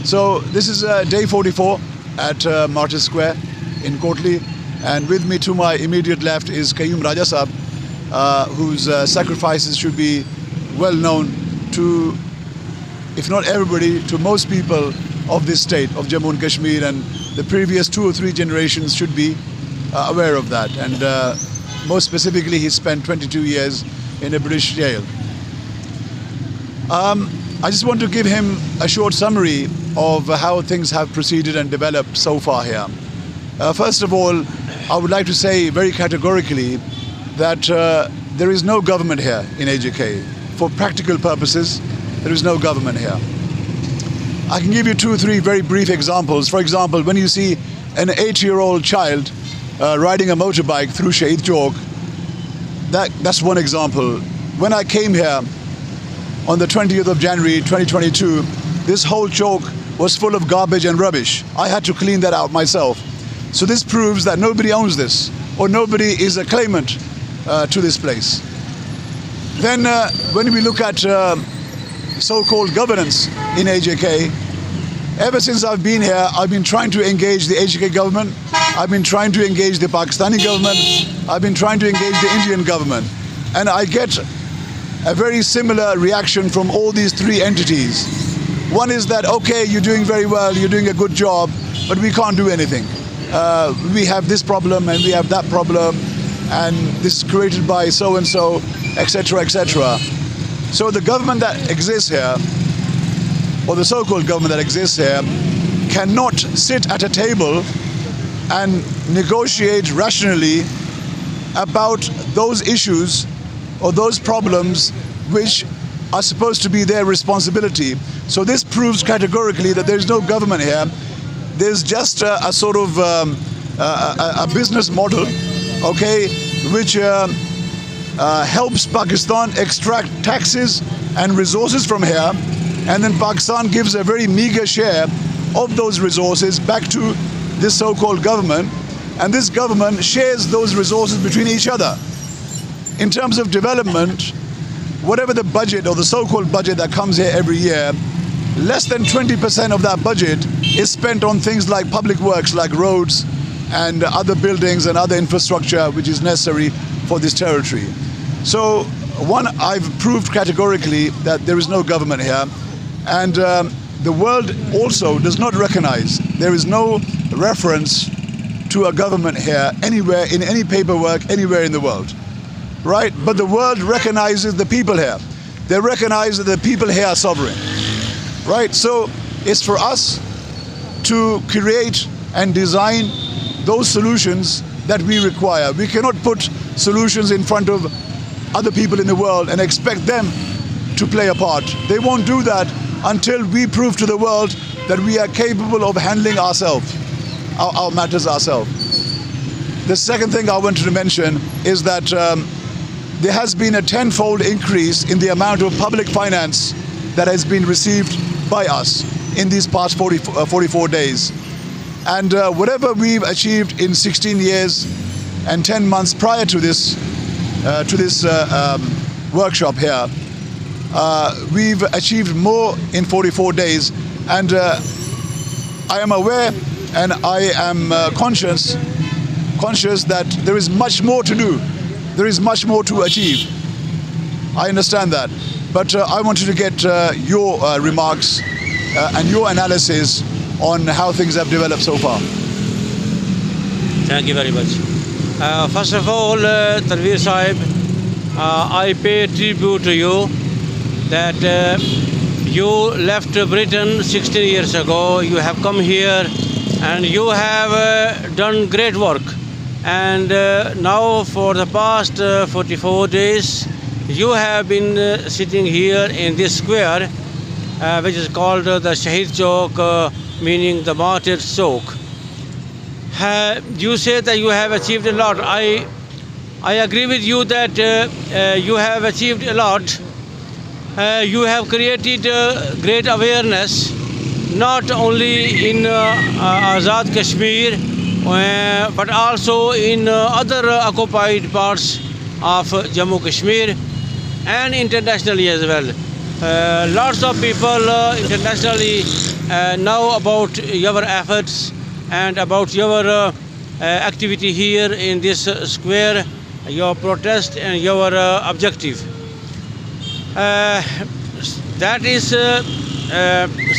So this is day 44 at Martyr Square in Kotli, and with me to my immediate left is Quayyum Raja Sahab, whose sacrifices should be well known to, if not everybody, to most people of this state of Jammu and Kashmir, and the previous 2 or 3 generations should be aware of that. And most specifically, he spent 22 years in a British jail. I just want to give him a short summary of how things have proceeded and developed so far here. First of all, I would like to say very categorically that there is no government here in AJK. For practical purposes, there is no government here. I can give you 2 or 3 very brief examples. For example, when you see an 8-year-old child riding a motorbike through Shahid Chowk, that's one example. When I came here on the 20th of January 2022, this whole chowk was full of garbage and rubbish. I had to clean that out myself. So this proves that nobody owns this, or nobody is a claimant to this place. Then when we look at so-called governance in AJK, ever since I've been here, I've been trying to engage the AJK government, I've been trying to engage the Pakistani government, I've been trying to engage the Indian government, and I get a very similar reaction from all these 3 entities. One is that, okay, you're doing very well, you're doing a good job, but we can't do anything. We have this problem and we have that problem, and this is created by so-and-so, etc., etc. So the government that exists here, or the so-called government that exists here, cannot sit at a table and negotiate rationally about those issues or those problems which are supposed to be their responsibility. So this proves categorically that there's no government here. There's just a sort of a business model, okay, which helps Pakistan extract taxes and resources from here, and then Pakistan gives a very meager share of those resources back to this so-called government, and this government shares those resources between each other. In terms of development, whatever the budget or the so-called budget that comes here every year, less than 20% of that budget is spent on things like public works, like roads and other buildings and other infrastructure which is necessary for this territory. So one, I've proved categorically that there is no government here, and the world also does not recognize, there is no reference to a government here anywhere, in any paperwork, anywhere in the world. Right? But the world recognizes the people here. They recognize that the people here are sovereign. Right? So it's for us to create and design those solutions that we require. We cannot put solutions in front of other people in the world and expect them to play a part. They won't do that until we prove to the world that we are capable of handling ourselves, our matters ourselves. The second thing I wanted to mention is that there has been a 10-fold increase in the amount of public finance that has been received by us in these past 44 days. And whatever we've achieved in 16 years and 10 months prior to this workshop here, we've achieved more in 44 days. And I am aware and I am conscious that there is much more to do. There is much more to achieve. I understand that. But I wanted to get your remarks and your analysis on how things have developed so far. Thank you very much. First of all, Tanveer Sahib, I pay tribute to you that you left Britain 16 years ago. You have come here and you have done great work. And now for the past 44 days, you have been sitting here in this square, which is called the Shahid Chowk, meaning the Martyr Chowk. You say that you have achieved a lot. I agree with you that you have achieved a lot. You have created great awareness, not only in Azad Kashmir, but also in other occupied parts of Jammu Kashmir and internationally as well. Lots of people internationally know about your efforts and about your activity here in this square, your protest and your objective. That is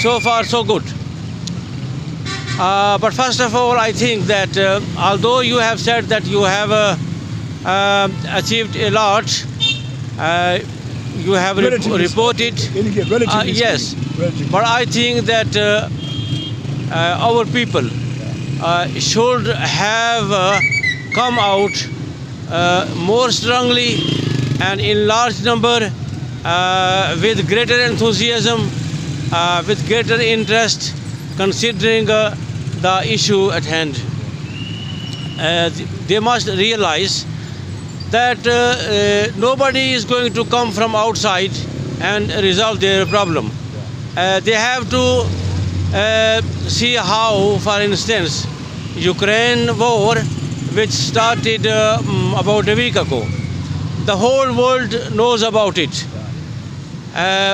so far so good. But first of all, I think that although you have said that you have achieved a lot, you have reported. Yes, but I think that our people should have come out more strongly and in large number with greater enthusiasm, with greater interest, considering the issue at hand. They must realize that nobody is going to come from outside and resolve their problem. They have to see how, for instance, Ukraine war, which started about a week ago, the whole world knows about it.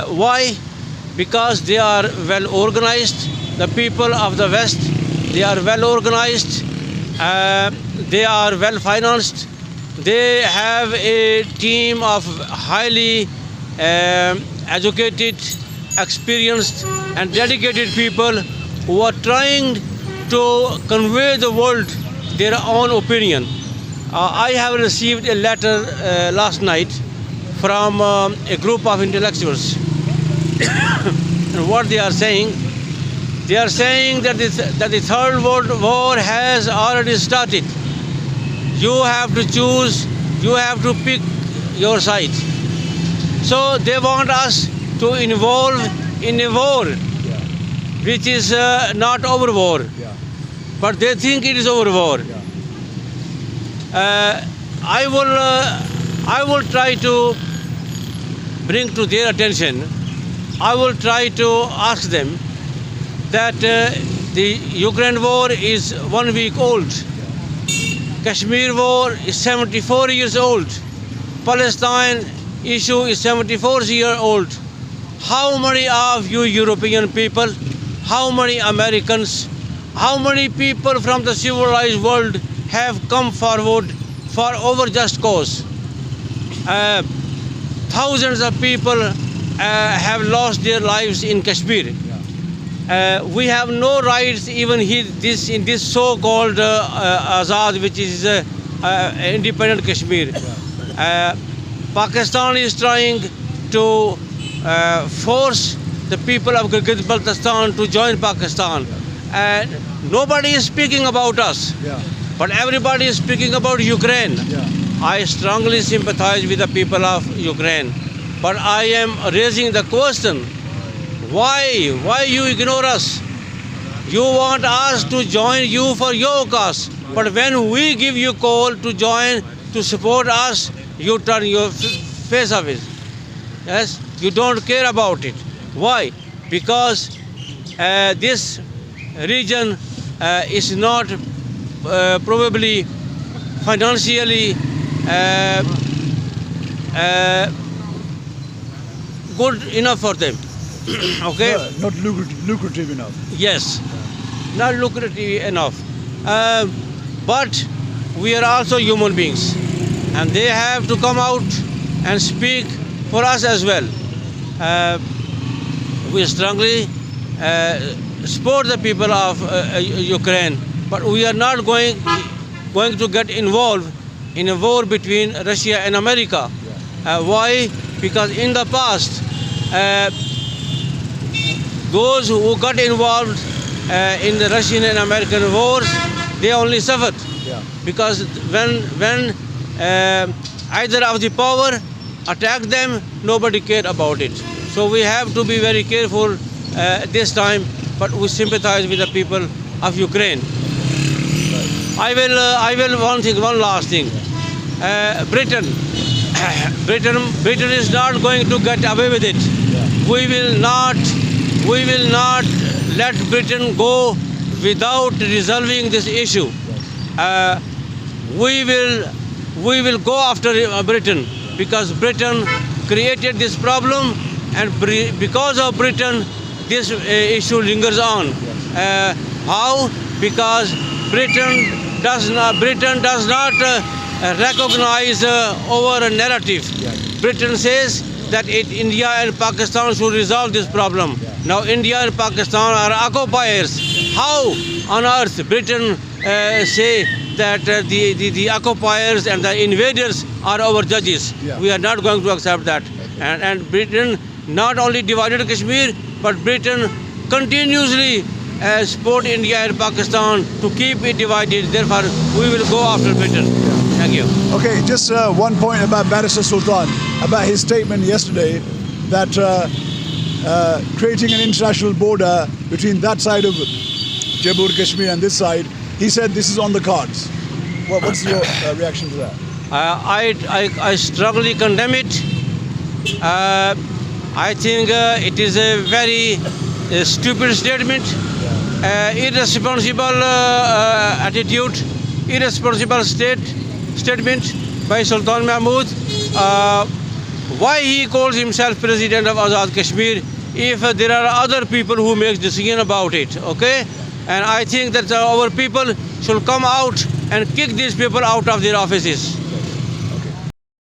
Why? Because they are well organized. The people of the West, they are well organized, they are well financed, they have a team of highly educated, experienced and dedicated people who are trying to convey the world their own opinion. I have received a letter last night from a group of intellectuals. And what they are saying that the Third World War has already started. You have to choose, you have to pick your side. So they want us to involve in a war, which is not our war, but they think it is our war. I will try to bring to their attention, I will try to ask them that the Ukraine war is 1 week old. Kashmir war is 74 years old. Palestine issue is 74 years old. How many of you European people, how many Americans, how many people from the civilized world have come forward for over just cause? Thousands of people have lost their lives in Kashmir. We have no rights even in this so-called Azad, which is independent Kashmir. Pakistan is trying to force the people of Gilgit-Baltistan to join Pakistan. And nobody is speaking about us, but everybody is speaking about Ukraine. I strongly sympathize with the people of Ukraine, but I am raising the question, why you ignore us? You want us to join you for your cause, but when we give you call to join, to support us, you turn your face of it. Yes, you don't care about it. Why? Because this region is not probably financially good enough for them. Okay? Not lucrative enough. Yes, not lucrative enough. But we are also human beings, and they have to come out and speak for us as well. We strongly support the people of Ukraine, but we are not going to get involved in a war between Russia and America. Why? Because in the past, those who got involved in the Russian and American wars, they only suffered. Because when either of the power attacked them, nobody cared about it. So we have to be very careful this time, but we sympathize with the people of Ukraine. I will one last thing. Britain is not going to get away with it. We will not let Britain go without resolving this issue. We will go after Britain, because Britain created this problem because of Britain, this issue lingers on. How? Because Britain does not recognize our narrative. Britain says that India and Pakistan should resolve this problem. Now India and Pakistan are occupiers. How on earth Britain say that the occupiers and the invaders are our judges? We are not going to accept that. And Britain not only divided Kashmir, but Britain continuously support India and Pakistan to keep it divided. Therefore, we will go after Britain. Thank you. Okay, just one point about Barrister Sultan, about his statement yesterday that creating an international border between that side of Jammu Kashmir and this side, he said this is on the cards. What's your reaction to that? I strongly condemn it. I think it is a very stupid statement, irresponsible attitude, irresponsible statement by Sultan Mahmud. Why he calls himself President of Azad Kashmir if there are other people who make decision about it, okay? And I think that our people should come out and kick these people out of their offices.